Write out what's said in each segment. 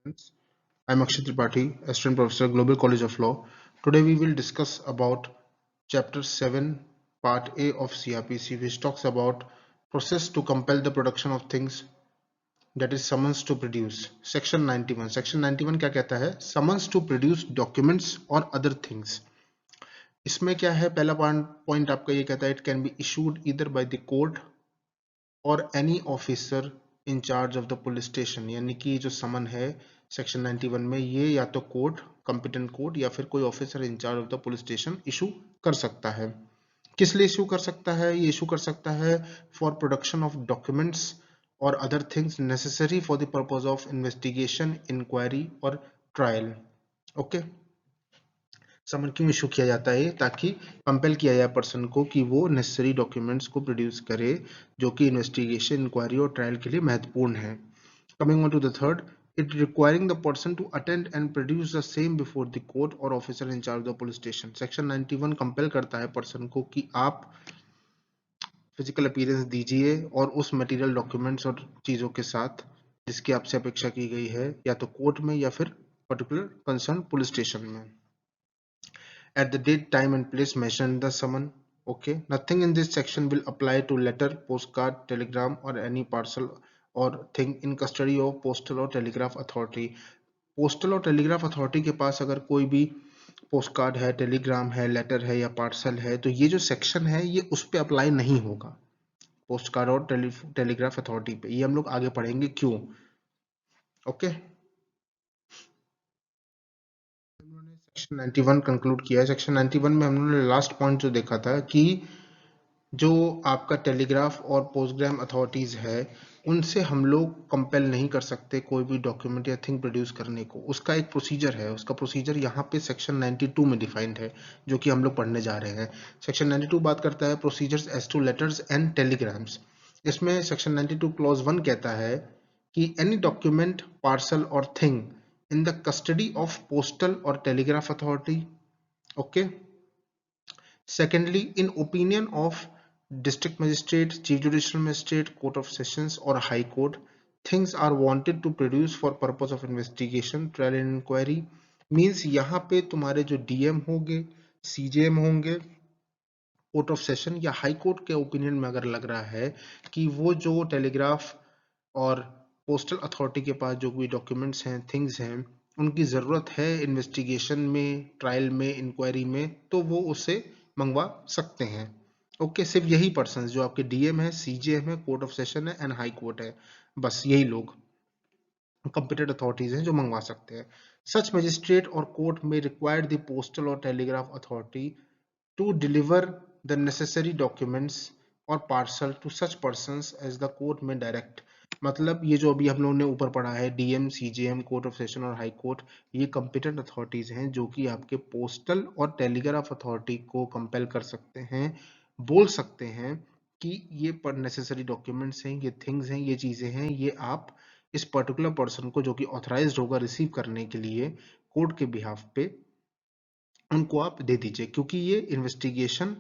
Friends. I'm Akshay Tripathi, Assistant Professor, Global College of Law. Today we will discuss about Chapter 7, Part A of CRPC, which talks about process to compel the production of things, that is summons to produce. Section 91. Section 91 क्या कहता है? Summons to produce documents or other things. इसमें क्या है? पहला point आपका ये कहता है it can be issued either by the court और any officer in charge of the police station, यानी कि जो समन है सेक्शन 91 में, ये या तो कोर्ट, कॉम्पिटेंट कोर्ट या फिर कोई officer in charge of the police station issue कर सकता है। किस लिए इशू कर सकता है? ये इशू कर सकता है फॉर प्रोडक्शन ऑफ डॉक्यूमेंट्स और other things necessary for the purpose of investigation, inquiry और ट्रायल। ओके, समन क्यों इशू किया जाता है? ताकि कंपेल किया जाए पर्सन को कि वो नेसेसरी डॉक्यूमेंट्स को प्रोड्यूस करे जो कि इन्वेस्टिगेशन, इंक्वायरी और ट्रायल के लिए महत्वपूर्ण है। Coming on to the third, it requiring the person to attend and produce the same before the court or officer in charge of the police station. Section 91 compel करता है person को कि आप फिजिकल अपीयरेंस दीजिए और उस material, documents और चीजों के साथ जिसकी आपसे अपेक्षा की गई है, या तो कोर्ट में या फिर पर्टिकुलर कंसर्न पुलिस स्टेशन में, at the date, time and place mentioned in the summon. Okay, nothing in this section will apply to letter, postcard, telegram or any parcel or thing in custody of postal or telegraph authority. Postal और telegraph authority के पास अगर कोई भी post card है, Telegram है, letter है या parcel है, तो ये जो सेक्शन है ये उस पर अप्लाई नहीं होगा, पोस्ट कार्ड और टेलीग्राफ अथॉरिटी पे। ये हम लोग आगे पढ़ेंगे क्यों। ओके, सेक्शन 91 कंक्लूड किया है। सेक्शन 91 में हमने लास्ट पॉइंट जो देखा था कि जो आपका टेलीग्राफ और पोस्टग्राम अथॉरिटीज है, उनसे हम लोग कंपेल नहीं कर सकते कोई भी डॉक्यूमेंट या थिंग प्रोड्यूस करने को। उसका एक प्रोसीजर है, उसका प्रोसीजर यहाँ पे सेक्शन 92 में डिफाइंड है, जो कि हम लोग पढ़ने जा रहे हैं। सेक्शन 92 बात करता है procedures as to letters and telegrams. इसमें सेक्शन 92 क्लॉज 1 कहता है कि एनी डॉक्यूमेंट, पार्सल और thing in the custody of postal और telegraph authority. Okay, secondly, in opinion of district magistrate, chief judicial magistrate, court of sessions or high court, things are wanted to produce for purpose of investigation, trial and inquiry. Means यहाँ पे तुम्हारे जो DM होंगे, CJM होंगे, court of session या high court के opinion में अगर लग रहा है कि वो जो टेलीग्राफ और पोस्टल अथॉरिटी के पास जो भी डॉक्यूमेंट्स हैं, थिंग्स हैं, उनकी ज़रूरत है इन्वेस्टिगेशन में, ट्रायल में, इंक्वायरी में, तो वो उसे मंगवा सकते हैं। ओके, सिर्फ यही पर्सन जो आपके डीएम है, सीजेएम है, कोर्ट ऑफ सेशन है एंड हाई कोर्ट है, बस यही लोग कंपिटेंट अथॉरिटीज हैं जो मंगवा सकते हैं। सच मजिस्ट्रेट और कोर्ट में रिक्वायर्ड द पोस्टल और telegraph authority to deliver the necessary documents or parcel to such persons as the court may direct। मतलब ये जो अभी हम लोगों ने ऊपर पढ़ा है, DM, CJM, court of session और हाई कोर्ट, ये कंपिटेंट अथॉरिटीज हैं जो कि आपके पोस्टल और टेलीग्राफ अथॉरिटी को कंपेल कर सकते हैं, बोल सकते हैं कि ये पर नेसेसरी डॉक्यूमेंट्स हैं, ये थिंग्स हैं, ये चीजें हैं, ये आप इस पर्टिकुलर पर्सन को जो कि ऑथराइज्ड होगा रिसीव करने के लिए कोर्ट के बिहाफ पे, उनको आप दे दीजिए, क्योंकि ये इन्वेस्टिगेशन,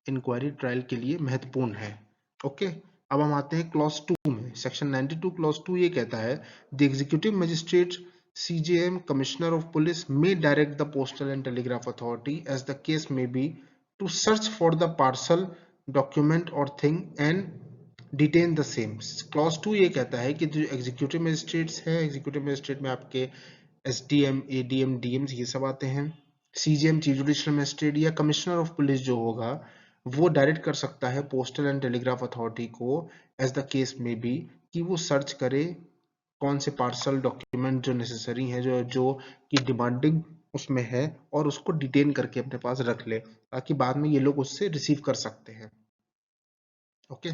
इंक्वायरी, ट्रायल के लिए महत्वपूर्ण है। ओके, अब हम आते हैं क्लॉज 2 में। सेक्शन 92 क्लॉज 2 ये कहता है the executive magistrate, CJM, commissioner of police may direct the postal and telegraph authority as the case may be to search for the parcel, document और thing and detain the same. Clause 2 ये कहता है कि जो executive magistrates हैं, executive magistrate में आपके SDM, ADM, DMs ये सब आते हैं। सीजीएम, चीफ जुडिशियल मजिस्ट्रेट या कमिश्नर ऑफ पुलिस जो होगा, वो डायरेक्ट कर सकता है पोस्टल एंड टेलीग्राफ अथॉरिटी को एज द केस में भी कि वो सर्च करे कौन से पार्सल, डॉक्यूमेंट जो नेसेसरी हैं, जो जो की डिमांडिंग उसमें है, और उसको डिटेन करके अपने पास रख ले, ताकि बाद में ये लोग उससे रिसीव कर सकते हैं। Okay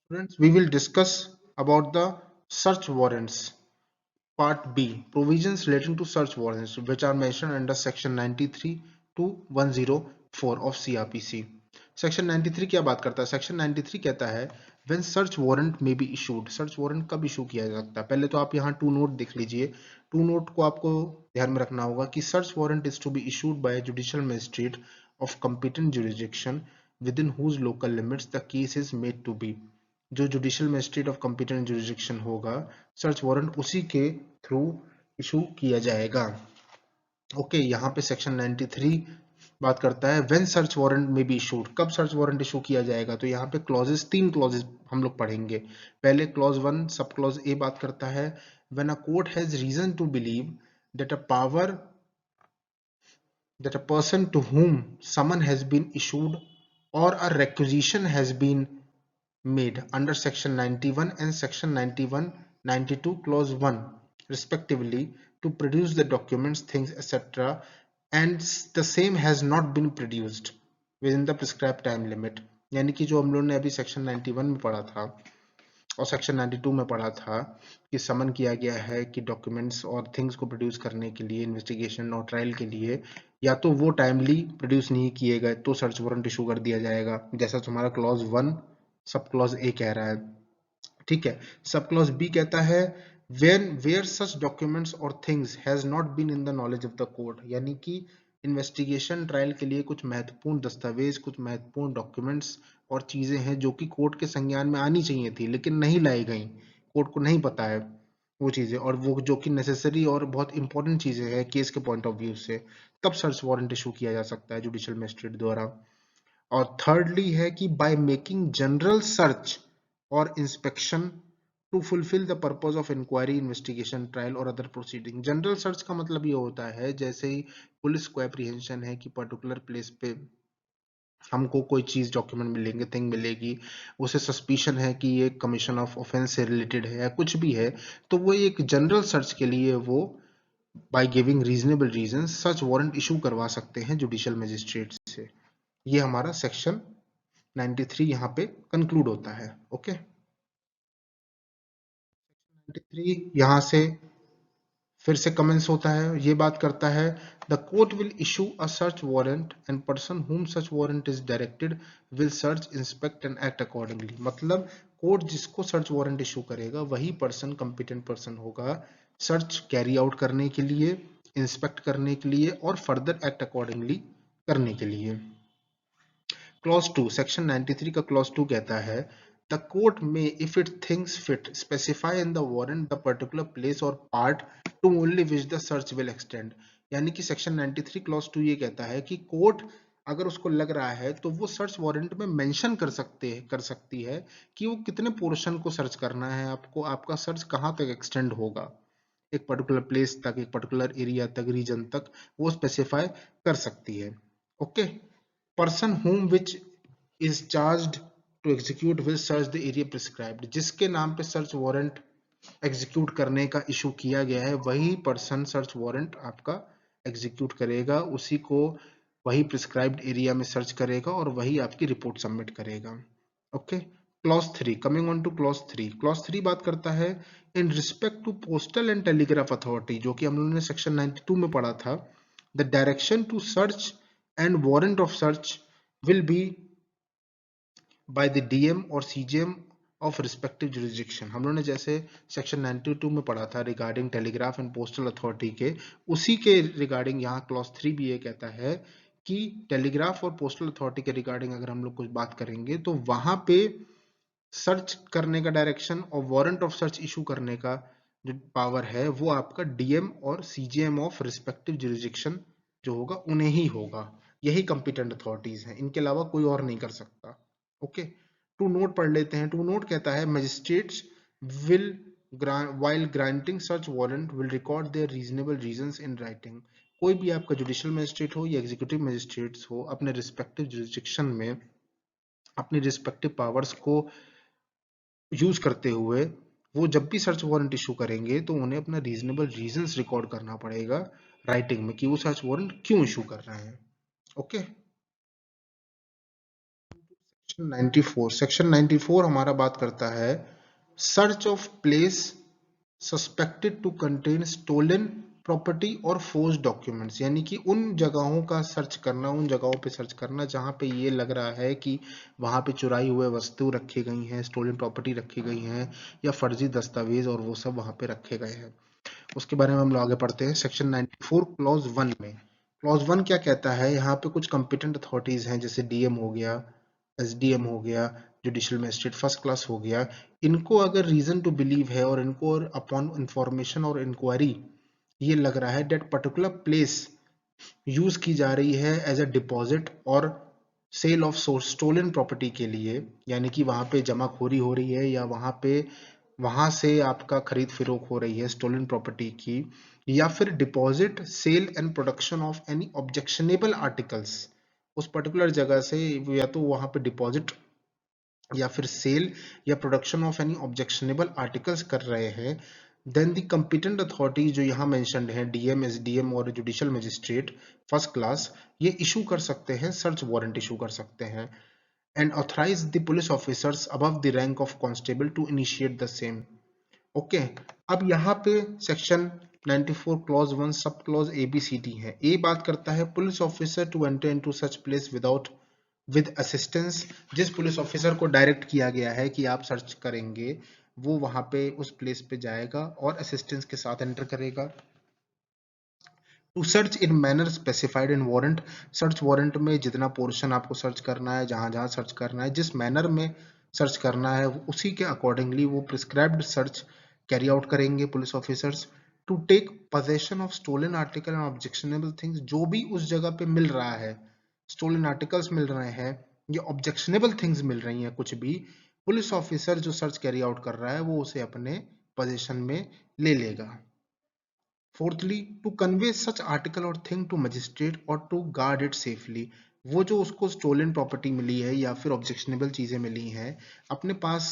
students, we will discuss about the search warrants. Part B, provisions relating to search warrants which are mentioned under section 93 to 104 of CRPC। Section 93 क्या बात करता है? सेक्शन 93 कहता है when search warrant may be issued। Search warrant कब issue किया जा सकता है? पहले तो आप यहाँ टू नोट देख लीजिए। टू नोट को आपको ध्यान में रखना होगा कि search warrant is to be issued by judicial magistrate of competent jurisdiction within whose local limits the case is made to be। जो judicial magistrate of competent jurisdiction होगा, सर्च वारंट उसी के थ्रू इशू किया जाएगा। Okay, यहाँ पे section 93 बात करता है व्हेन सर्च वारंट में बी इशूड, कब सर्च वारंट इशू किया जाएगा। तो यहाँ पे क्लॉजेस, 3 क्लॉजेस हम लोग पढ़ेंगे। पहले क्लॉज 1 सब क्लॉज ए बात करता है when a court has reason to believe that a person to whom summon has been issued or a requisition has been made under section 91 and section 91-92 clause 1 respectively to produce the documents, things, etc., and the same has not been produced within the prescribed time limit। यानी कि जो हम लोगों ने अभी section 91 में पढ़ा था और सेक्शन 92 में पढ़ा था कि समन किया गया है कि डॉक्यूमेंट्स और थिंग्स को प्रोड्यूस करने के लिए, इन्वेस्टिगेशन और ट्रायल के लिए, या तो वो टाइमली प्रोड्यूस नहीं किए गए तो सर्च वारंट इशू कर दिया जाएगा, जैसा तुम्हारा क्लॉज 1 सब क्लॉज ए कह रहा है। ठीक है, सब क्लॉज बी कहता है वेयर सच डॉक्यूमेंट्स और things has not been in the knowledge of the court, यानी कि इन्वेस्टिगेशन ट्रायल के लिए कुछ महत्वपूर्ण दस्तावेज, कुछ महत्वपूर्ण डॉक्यूमेंट्स और चीजें हैं जो कि कोर्ट के संज्ञान में आनी चाहिए थी लेकिन नहीं लाई गई, कोर्ट को नहीं पता है वो चीजें, और वो जो कि नेसेसरी और बहुत इंपॉर्टेंट चीजें हैं केस के पॉइंट ऑफ व्यू से, तब सर्च वारंट इशू किया जा सकता है जुडिशियल मजिस्ट्रेट द्वारा। और थर्डली है कि बाय मेकिंग जनरल सर्च और inspection to fulfil the purpose of inquiry, investigation, trial और अदर प्रोसीडिंग। जनरल सर्च का मतलब ये होता है जैसे ही पुलिस को एप्रीहेंशन है कि पर्टिकुलर प्लेस पे हमको कोई चीज डॉक्यूमेंट मिलेंगे, थिंग मिलेगी, उसे सस्पिशन है कि ये कमीशन ऑफ ऑफेंस से रिलेटेड है या कुछ भी है, तो वो एक जनरल सर्च के लिए वो by giving reasonable reason search warrant issue करवा सकते हैं जुडिशियल मजिस्ट्रेट से। ये हमारा सेक्शन 93 यहाँ पे कंक्लूड होता है। ओके, 93 यहाँ से फिर से कमेंस होता है, ये बात करता है the court will issue a search warrant and person whom such warrant is directed will search, inspect and act accordingly. मतलब कोर्ट जिसको सर्च वारंट इशू करेगा वही पर्सन कंपिटेंट पर्सन होगा सर्च कैरी आउट करने के लिए, इंस्पेक्ट करने के लिए और फर्दर एक्ट अकॉर्डिंगली करने के लिए। क्लॉज 2 सेक्शन 93 का क्लॉज 2 कहता है द कोर्ट में if it thinks fit specify in the warrant the particular place और part to only which the search will extend. यानी कि सेक्शन 93 क्लॉज 2 ये कहता है कि कोर्ट अगर उसको लग रहा है तो वो सर्च वारंट में मेंशन कर सकती है कि वो कितने पोर्शन को सर्च करना है, आपको आपका सर्च कहां तक एक्सटेंड होगा, एक पर्टिकुलर प्लेस तक, एक पर्टिकुलर एरिया तक, रीजन तक वो स्पेसिफाई कर सकती है। Okay, person whom which is charged to execute will search the area prescribed। जिसके नाम पे सर्च वारंट एग्जीक्यूट करने का इशू किया गया है वही पर्सन सर्च वारंट आपका एग्जीक्यूट करेगा, उसी को वही प्रिस्क्राइब्ड एरिया में सर्च करेगा और वही आपकी रिपोर्ट सबमिट करेगा। Okay, clause 3, coming on to clause 3। Clause 3 बात करता है in respect to postal and telegraph authority, जो कि हम लोगों ने सेक्शन 92 में पढ़ा था, the direction to search and warrant of search will be by the DM or CGM of respective jurisdiction। हम लोगों ने जैसे सेक्शन 92 में पढ़ा था regarding telegraph and postal authority के, उसी के रिगार्डिंग यहाँ क्लॉज 3 भी ये कहता है कि टेलीग्राफ और पोस्टल अथॉरिटी के रिगार्डिंग अगर हम लोग कुछ बात करेंगे तो वहां पे सर्च करने का डायरेक्शन और वारंट ऑफ सर्च इशू करने का जो पावर है वो आपका डीएम और सीजीएम ऑफ रिस्पेक्टिव जुरिसडिक्शन जो होगा उन्हें ही होगा, यही कंपिटेंट अथॉरिटीज हैं, इनके अलावा कोई और नहीं कर सकता। ओके, टू नोट पढ़ लेते हैं। टू नोट कहता है magistrates will while granting such warrant will record their reasonable reasons in writing। कोई भी आपका जुडिशियल मजिस्ट्रेट हो या एग्जीक्यूटिव मजिस्ट्रेट्स हो अपने रिस्पेक्टिव जुरिसडिक्शन में अपनी रिस्पेक्टिव पावर्स को यूज करते हुए वो जब भी सर्च वारंट इशू करेंगे तो उन्हें अपना रीजनेबल रीजंस रिकॉर्ड करना पड़ेगा राइटिंग में कि वो सर्च वारंट क्यों इशू कर रहे हैं। ओके, सेक्शन 94 हमारा बात करता है search of place suspected to contain stolen property और फोर्ज डॉक्यूमेंट्स। यानी कि उन जगहों का सर्च करना, उन जगहों पे सर्च करना जहां पे ये लग रहा है कि वहां पे चुराई हुए वस्तु रखी गई हैं, स्टोलन प्रॉपर्टी रखी गई हैं या फर्जी दस्तावेज और वो सब वहां पे रखे गए हैं। उसके बारे में हम लोग आगे पढ़ते हैं सेक्शन 94 क्लॉज 1 में। क्लॉज 1 क्या कहता है, यहाँ पे कुछ कंपिटेंट अथॉरिटीज हैं जैसे डीएम हो गया, एसडीएम हो गया, जुडिशियल मजिस्ट्रेट फर्स्ट क्लास हो गया, इनको अगर रीजन टू बिलीव है और इनको अपॉन इंफॉर्मेशन और इंक्वायरी ये लग रहा है दैट पर्टिकुलर प्लेस यूज की जा रही है एज अ डिपॉजिट और सेल ऑफ स्टोलन प्रॉपर्टी के लिए, यानी कि वहां पे जमाखोरी हो रही है या वहां से आपका खरीद फरोख्त हो रही है स्टोलन प्रॉपर्टी की, या फिर deposit sale and production of any objectionable articles, उस पर्टिकुलर जगह से या तो वहां पे डिपॉजिट या फिर सेल या production of any objectionable articles कर रहे हैं, देन द कंपिटेंट अथॉरिटी जो यहाँ मेंशन्ड है डीएम, एसडीएम और जुडिशियल मजिस्ट्रेट फर्स्ट क्लास, ये इशू कर सकते हैं, सर्च वारंट इशू कर सकते हैं and authorise the police officers above the rank of constable to initiate the same. Okay, अब यहाँ पे section 94 clause 1 sub clause A B C D है। ए बात करता है police officer to enter into such place without with assistance, जिस police officer को direct किया गया है कि आप सर्च करेंगे वो वहां पे उस प्लेस पे जाएगा और असिस्टेंस के साथ एंटर करेगा। To search in manner specified in warrant, search warrant में जितना पोर्शन आपको सर्च करना है, जहां जहां सर्च करना है, जिस मैनर में सर्च करना है उसी के अकॉर्डिंगली वो प्रिस्क्राइब्ड सर्च कैरी आउट करेंगे police officers. To take possession of stolen article and objectionable things, जो भी उस जगह पे मिल रहा है, स्टोलन आर्टिकल्स मिल रहे हैं या ऑब्जेक्शनेबल थिंग्स मिल रही हैं, कुछ भी पुलिस ऑफिसर जो सर्च कैरी आउट कर रहा है वो उसे अपने पोजेशन में ले लेगा। Fourthly, to convey such article और थिंग टू मजिस्ट्रेट और टू गार्ड इट सेफली, वो जो उसको स्टोलन प्रॉपर्टी मिली है या फिर ऑब्जेक्शनेबल चीजें मिली हैं अपने पास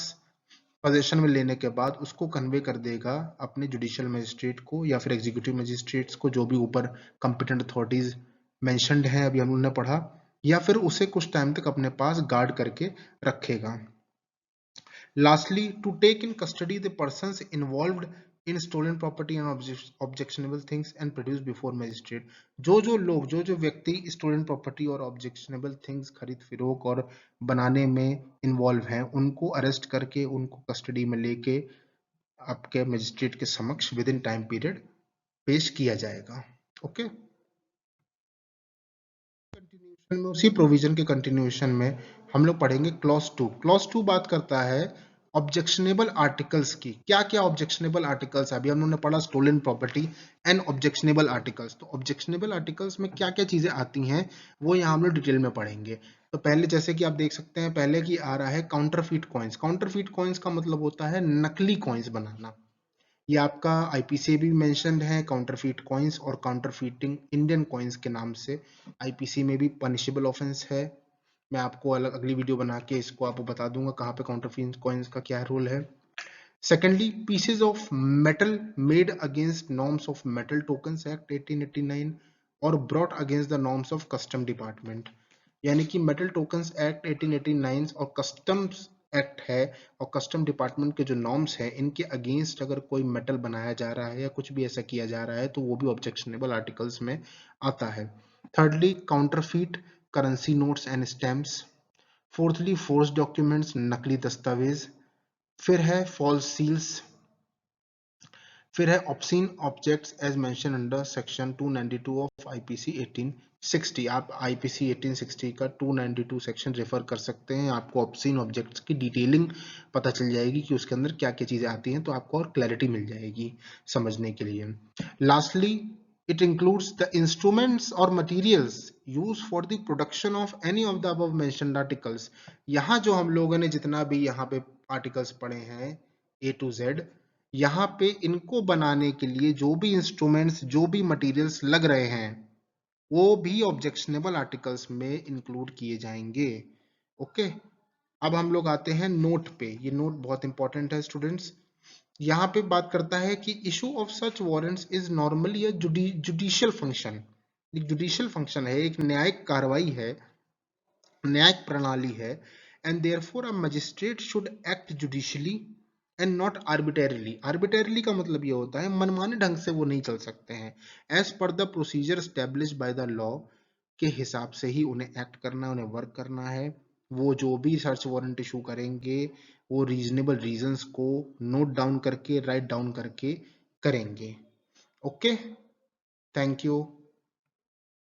पोजेशन में लेने के बाद उसको कन्वे कर देगा अपने जुडिशियल मजिस्ट्रेट को या फिर एग्जीक्यूटिव मजिस्ट्रेट्स को, जो भी ऊपर कंपिटेंट अथॉरिटीज मेंशन्ड हैं अभी हमने पढ़ा, या फिर उसे कुछ टाइम तक अपने पास गार्ड करके रखेगा। Lastly, to take in custody the persons involved in stolen property and objectionable things and produce before magistrate, जो व्यक्ति स्टोलन प्रॉपर्टी और ऑब्जेक्शनेबल थिंग्स खरीद फरोख्त और बनाने में इन्वॉल्व हैं उनको अरेस्ट करके उनको कस्टडी में लेके आपके मजिस्ट्रेट के समक्ष विद इन टाइम पीरियड पेश किया जाएगा। ओके, कंटिन्यूशन में उसी प्रोविजन के कंटिन्यूशन में हम लोग पढ़ेंगे क्लॉज 2। क्लॉज 2 बात करता है ऑब्जेक्शनेबल आर्टिकल्स की। क्या क्या ऑब्जेक्शनेबल आर्टिकल्स है, अभी हमने पढ़ा stolen property and objectionable articles, तो ऑब्जेक्शनेबल आर्टिकल्स में क्या क्या चीजें आती हैं वो यहाँ हम लोग डिटेल में पढ़ेंगे। तो पहले जैसे कि आप देख सकते हैं पहले की आ रहा है काउंटरफीट कॉइन्स। काउंटरफीट कॉइन्स का मतलब होता है नकली कॉइन्स बनाना, ये आपका आईपीसी भी मेंशन्ड है काउंटरफीट कॉइन्स और काउंटरफीटिंग इंडियन कॉइन्स के नाम से आईपीसी में भी पनिशेबल ऑफेंस है। मैं आपको अलग अगली वीडियो बना के इसको आपको बता दूंगा कहाँ पे काउंटरफीट कॉइन्स का क्या रोल है। Secondly, pieces of metal made against norms of metal tokens act 1889 और brought against the norms of custom department, यानी कि मेटल टोकन्स एक्ट 1889 और कस्टम्स एक्ट है और कस्टम डिपार्टमेंट के जो नॉर्म्स है इनके अगेंस्ट अगर कोई मेटल बनाया जा रहा है या कुछ भी ऐसा किया जा रहा है तो वो भी ऑब्जेक्शनेबल आर्टिकल्स में आता है। Thirdly, counterfeit currency notes and stamps. Fourthly, forged documents नकली दस्तावेज। फिर है फॉल्स सील्स। फिर है obscene objects as mention under section 292 of IPC 1860। आप आईपीसी 1860 का 292 सेक्शन रेफर कर सकते हैं, आपको ऑब्सीन ऑब्जेक्ट्स की डिटेलिंग पता चल जाएगी कि उसके अंदर क्या क्या चीजें आती हैं, तो आपको और क्लैरिटी मिल जाएगी समझने के लिए। Lastly, it includes the instruments or materials used for the production of any of the above mentioned articles। यहाँ जो हम लोगों ने जितना भी यहाँ पे आर्टिकल्स पढ़े हैं A to Z, यहाँ पे इनको बनाने के लिए जो भी इंस्ट्रूमेंट्स जो भी मटेरियल्स लग रहे हैं वो भी ऑब्जेक्शनेबल आर्टिकल्स में इंक्लूड किए जाएंगे। ओके, अब हम लोग आते हैं नोट पे। ये नोट बहुत इंपॉर्टेंट है स्टूडेंट्स। यहाँ पे बात करता है कि issue of such warrants is normally a judicial function. एक जुडिशियल फंक्शन है, एक न्यायिक कार्रवाई है, न्यायिक प्रणाली है। And therefore a magistrate should act judicially and not arbitrarily. Arbitrarily का मतलब ये होता है मनमाने ढंग से वो नहीं चल सकते हैं, as per the procedure establish by the law के हिसाब से ही उन्हें एक्ट करना है, उन्हें वर्क करना है। वो जो भी सर्च वारंट इशू करेंगे वो रीजनेबल रीजंस को नोट डाउन करके राइट डाउन करके करेंगे। Okay, thank you.